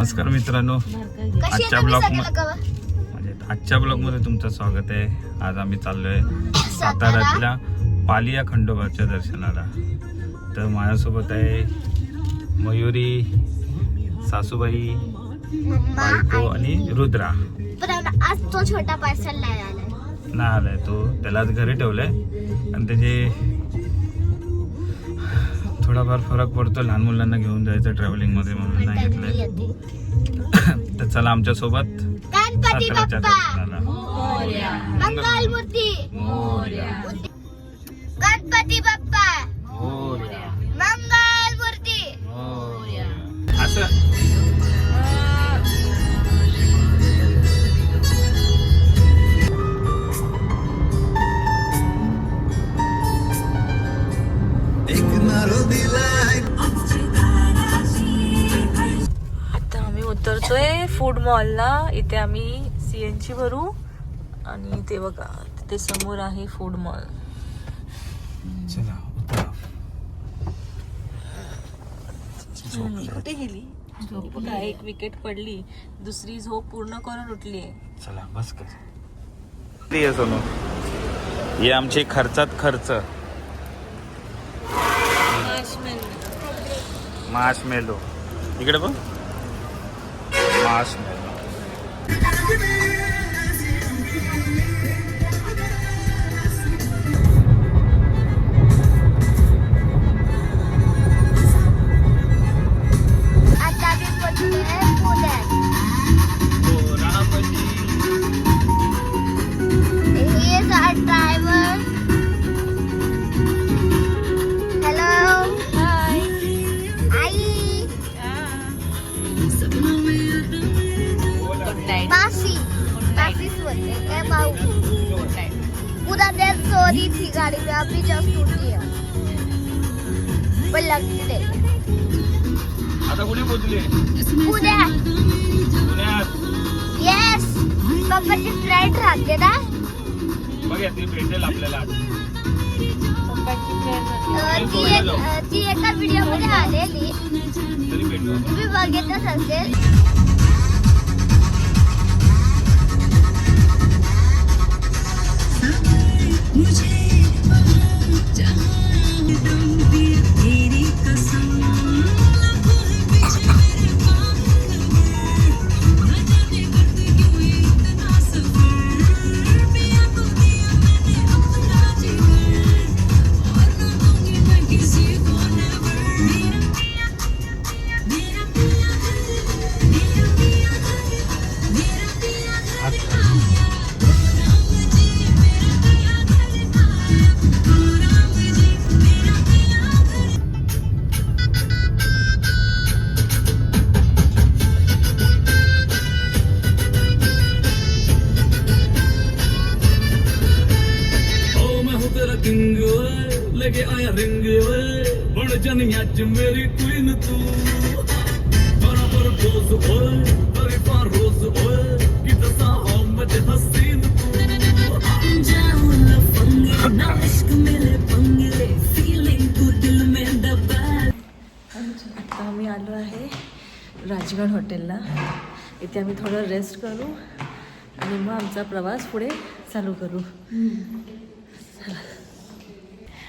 नमस्कार मित्रांनो, आजच्या ब्लॉग मध्ये तुमचं स्वागत आहे. आज आम्ही चाललोय साताऱ्यातल्या पालिया खंडोबाच्या दर्शनाला. तर माझ्यासोबत आहे मयुरी, सासूबाई, बायको आणि रुद्रा. आज तो छोटा पार्सल नाही आलाय, तो त्याला आज घरी ठेवलाय आणि त्याचे थोडाफार फरक पडतो. लहान मुलांना घेऊन जायचं ट्रॅव्हलिंग मध्ये म्हणून नाही घेतलंय. तर चला आमच्या सोबत गणपती बाप्पा मोरया, मंगलमूर्ती मोरया, गणपती बाप्पा मोरया, मंगलमूर्ती मोरया. असं आता आम्ही उतरतोय फूड मॉलला. इथे आम्ही CNG भरू आणि ते बघा तिथे समोर आहे फूड मॉल. चला कुठे गेली झोप? बघा, एक विकेट पडली, दुसरी झोप पूर्ण करून उठली आहे. चला बस कर सोनू. हे आमचे खर्चात खर्च. मार्शमेलो इकडे बघ, मार्शमेलो. आता मी पोहोचलोय पुण्यात. He is our driver. Hello. Hi. I good night. मासीच बोलते काय भाऊ. पूरा दिन सो रही थी गाड़ी में, अभी जस्ट उठी है. पर लगते आता कुठे पोहोचले? पुण्यात. पुण्यात. येस, पप्पाची फ्लाईट राहते ना. बघ ती भेटेल आपल्याला. ती एका व्हिडिओ मध्ये आलेली, तरी भेटू. तुम्ही बघितलंच असेल. लेके आया रिंग बड़ जनिया च मेरी क्वीन तू बराबर बोझ ओए बड़ी बार रोज ओए कि दसा हो मुझे हसीन तू जाऊं ना पंगे ना इश्क मेरे पंगे फीलिंग तू दिल में दबा. आता आम्ही आलो आहे राजगड हॉटेलला. इथे आम्ही थोडं रेस्ट करू आणि मग आमचा प्रवास पुढे चालू करू.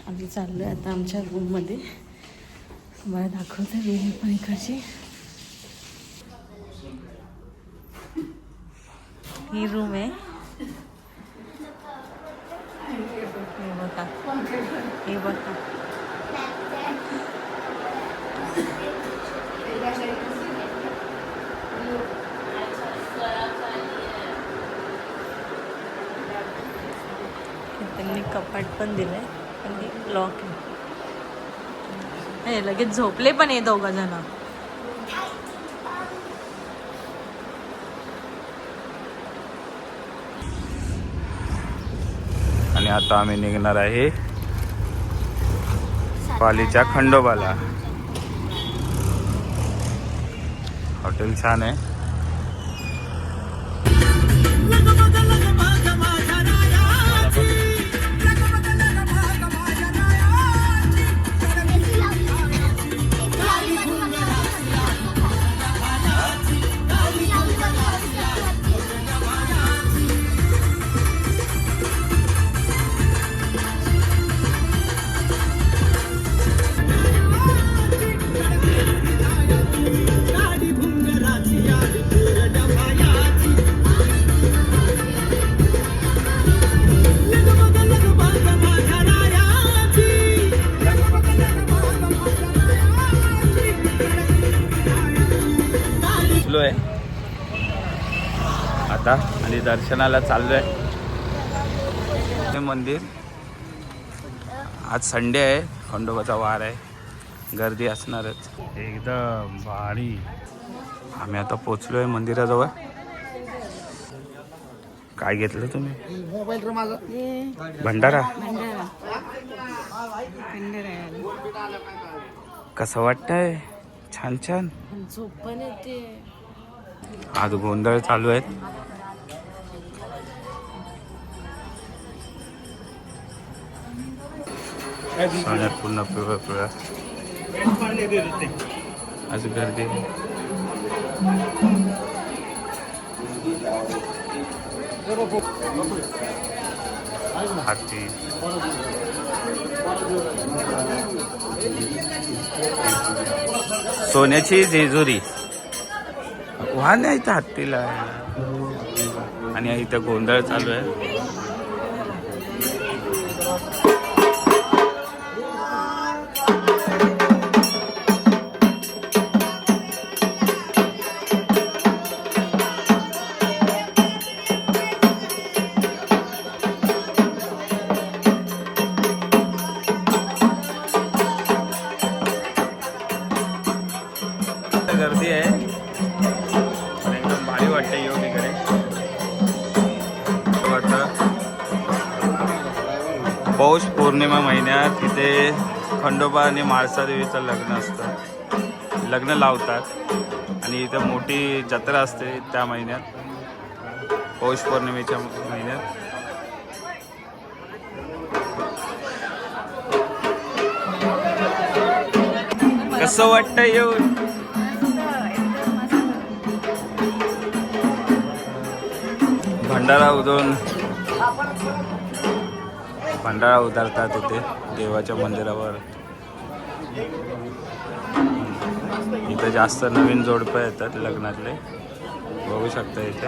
आम्ही चाललो आहे आता आमच्या रूममध्ये. मला दाखवते रूम पण इकडची. ही रूम आहे. हे बघा, हे बघा. त्यांनी कपाट पण दिलंय आणि लॉक आहे. हे लगेच झोपले पण आहे दोघं जण. आणि आता आम्ही निघणार आहे पालीच्या खंडोबाला. हॉटेल छान आहे. पोचलोय आता आणि दर्शनाला चाललोय. हे मंदिर आज संडे आहे, खंडोबाचा वार आहे, गर्दी असणारच एकदम भारी. आम्ही आता पोचलोय मंदिराजवळ. काय घेतलं तुम्ही? भंडारा. कसं वाटतंय? छान छान. झोप पण येते. आज गोंधळ चालू आहेत. सोन्यात पुन्हा पिवळा पिवळा आज गर्दी. हाती सोन्याची जेजुरी वाहन आहे इथं हत्तीला. आणि इथं गोंधळ चालू आहे. गर्दी आहे पण एकदम भारी वाटते येऊन इकडे. पौष पौर्णिमा महिन्यात इथे खंडोबा आणि म्हाळसा देवीचं लग्न असतं, लग्न लावतात आणि इथं मोठी जत्रा असते त्या महिन्यात, पौष पौर्णिमेच्या महिन्यात. कसं वाटतं येऊन? भंडारा उधळतात इथे देवाच्या मंदिरावर. इथे जास्त नवीन जोडपं येतात लग्नातले, बघू शकता इथे.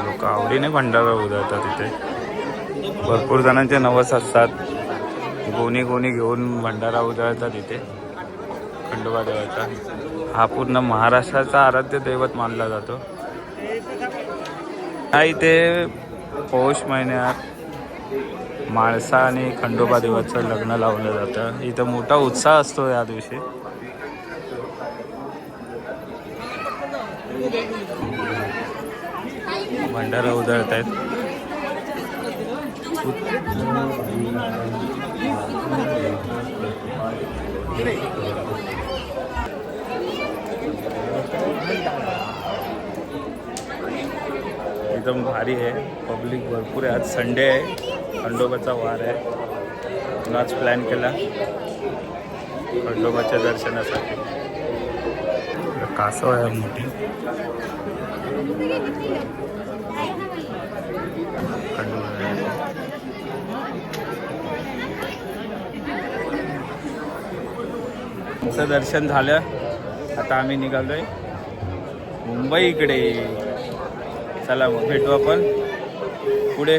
लोक आवडीने भंडारा उधळतात इथे. भरपूर जणांचे नवस असतात, गोणी गोणी घेऊन भंडारा उधळतात इथे खंडोबा देवाचा. हा पूर्ण महाराष्ट्राचा आराध्य दैवत मानला जातो. हा इथे पौष महिन्यात म्हाळसा आणि खंडोबा देवाचं लग्न लावलं जातं. इथं मोठा उत्साह असतो या दिवशी. भंडारा उधळत आहेत. एकदम भारी आहे, पब्लिक भरपूर आहे. आज संडे आहे, खंडोबाचा वार आहे. आज प्लॅन केला खंडोबाच्या दर्शनासाठी. कासव आहे मोठी. आमचं दर्शन झालं. आता आम्ही निघालोय मुंबईकडे. चला मग भेटू आपण पुढे.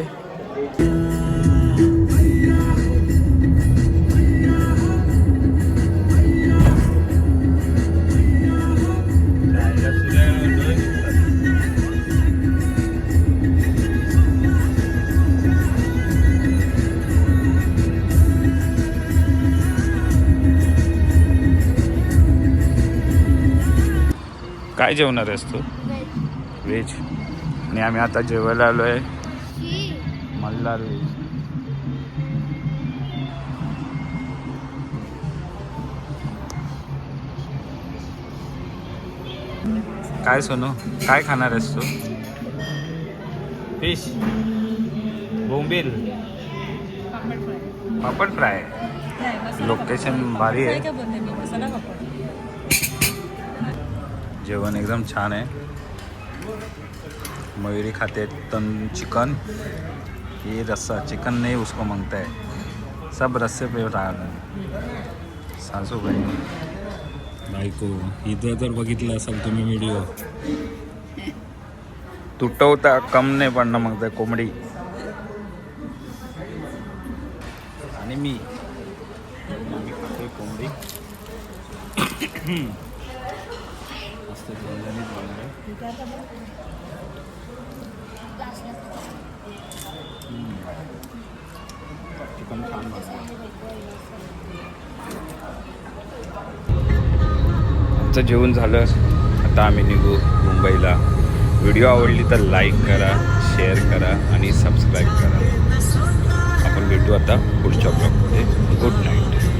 काय जेवणार आहेस तू? व्हेज. आणि आम्ही आता जेवायला आलो आहे मल्हार व्हेज. काय सोनू, काय खाणार आहेस तू? फिश, बोंबील, पापड फ्राय. लोकेशन भारी आहे. जेवण एकदम छान आहे. मयुरी खाते चिकन ये रस्सा चिकन नहीं उसको मांगता है, सब रस्से पे राहणार. सासूबाई बायको इथं तर बघितलं असाल तुम्ही व्हिडिओ, तुटवता कम नाही पडणं मग त्या कोंबडी. आणि मी खातोय कोंबडी. मस्त झणझणीत बनवलंय. चिकन छान बनवलं. आमचं जेवण झालं, आता आम्ही निघू मुंबईला. व्हिडिओ आवडली तर लाईक करा, शेअर करा आणि सबस्क्राईब करा. आपण भेटू आता पुढच्या ब्लॉगमध्ये. Good night.